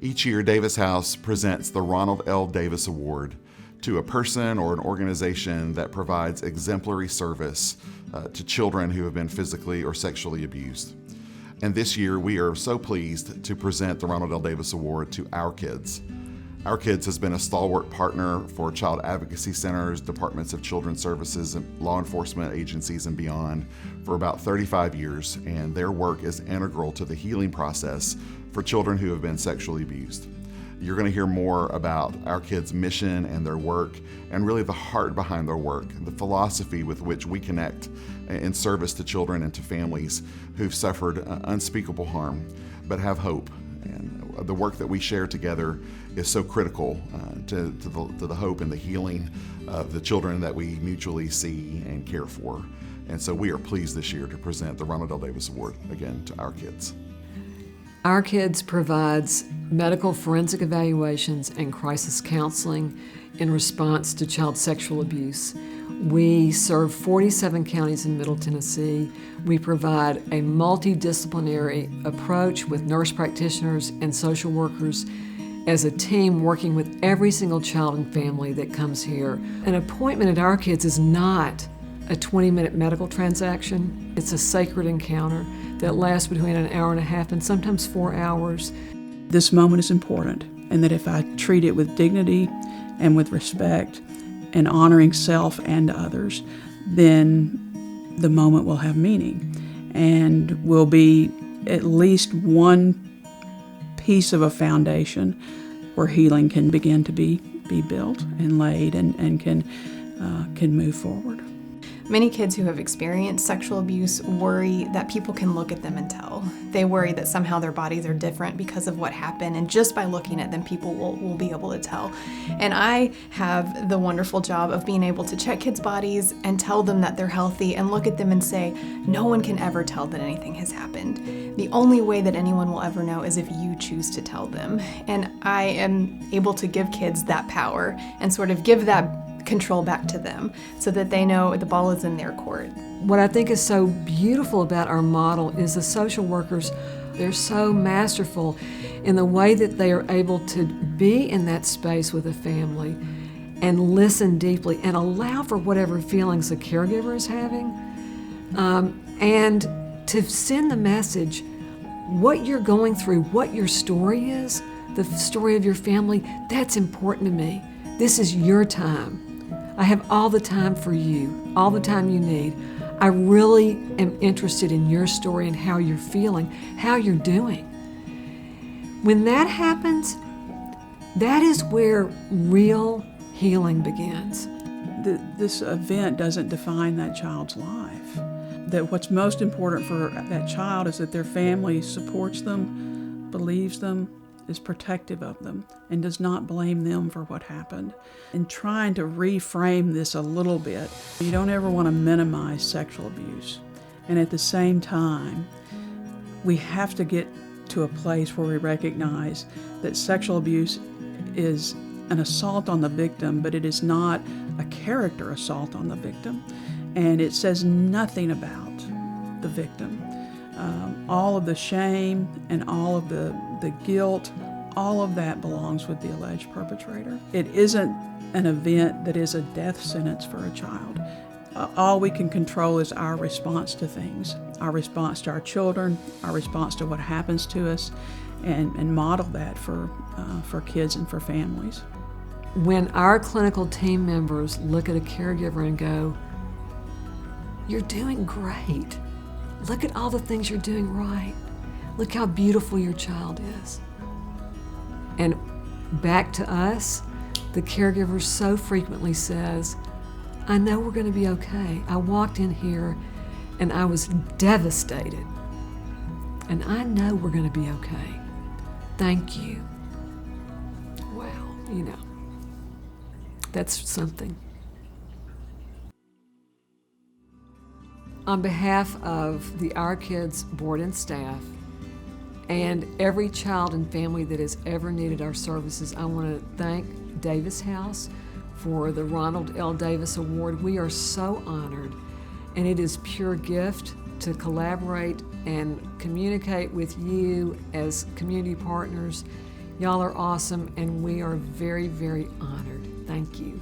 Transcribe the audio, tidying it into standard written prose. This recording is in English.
Each year, Davis House presents the Ronald L. Davis Award to a person or an organization that provides exemplary service to children who have been physically or sexually abused. And this year, we are so pleased to present the Ronald L. Davis Award to Our Kids. Our Kids has been a stalwart partner for child advocacy centers, departments of children's services, and law enforcement agencies and beyond for about 35 years, and their work is integral to the healing process for children who have been sexually abused. You're going to hear more about Our Kids' mission and their work, and really the heart behind their work, the philosophy with which we connect in service to children and to families who've suffered unspeakable harm, but have hope. And the work that we share together is so critical to the hope and the healing of the children that we mutually see and care for. And so we are pleased this year to present the Ronald L. Davis Award again to Our Kids. Our Kids provides medical forensic evaluations and crisis counseling in response to child sexual abuse. We serve 47 counties in Middle Tennessee. We provide a multidisciplinary approach with nurse practitioners and social workers as a team working with every single child and family that comes here. An appointment at Our Kids is not a 20-minute medical transaction. It's a sacred encounter that lasts between an hour and a half and sometimes 4 hours. This moment is important, and that if I treat it with dignity and with respect and honoring self and others, then the moment will have meaning and will be at least one piece of a foundation where healing can begin to be built and laid and can move forward. Many kids who have experienced sexual abuse worry that people can look at them and tell. They worry that somehow their bodies are different because of what happened, and just by looking at them, people will be able to tell. And I have the wonderful job of being able to check kids' bodies and tell them that they're healthy and look at them and say, no one can ever tell that anything has happened. The only way that anyone will ever know is if you choose to tell them. And I am able to give kids that power and sort of give that control back to them so that they know the ball is in their court. What I think is so beautiful about our model is the social workers, they're so masterful in the way that they are able to be in that space with a family and listen deeply and allow for whatever feelings the caregiver is having, and to send the message, what you're going through, what your story is, the story of your family, that's important to me. This is your time. I have all the time for you, all the time you need. I really am interested in your story and how you're feeling, how you're doing. When that happens, that is where real healing begins. This event doesn't define that child's life. That what's most important for that child is that their family supports them, believes them, is protective of them, and does not blame them for what happened. And trying to reframe this a little bit, you don't ever want to minimize sexual abuse. And at the same time, we have to get to a place where we recognize that sexual abuse is an assault on the victim, but it is not a character assault on the victim. And it says nothing about the victim. All of the shame and all of the guilt, all of that belongs with the alleged perpetrator. It isn't an event that is a death sentence for a child. All we can control is our response to things, our response to our children, our response to what happens to us, and model that for kids and for families. When our clinical team members look at a caregiver and go, "You're doing great. Look at all the things you're doing right. Look how beautiful your child is." And back to us, the caregiver so frequently says, "I know we're going to be okay. I walked in here and I was devastated. And I know we're going to be okay. Thank you." Well, that's something. On behalf of the Our Kids board and staff, and every child and family that has ever needed our services, I want to thank Davis House for the Ronald L. Davis Award. We are so honored, and it is pure gift to collaborate and communicate with you as community partners Y'all are awesome, and we are very, very honored. Thank you.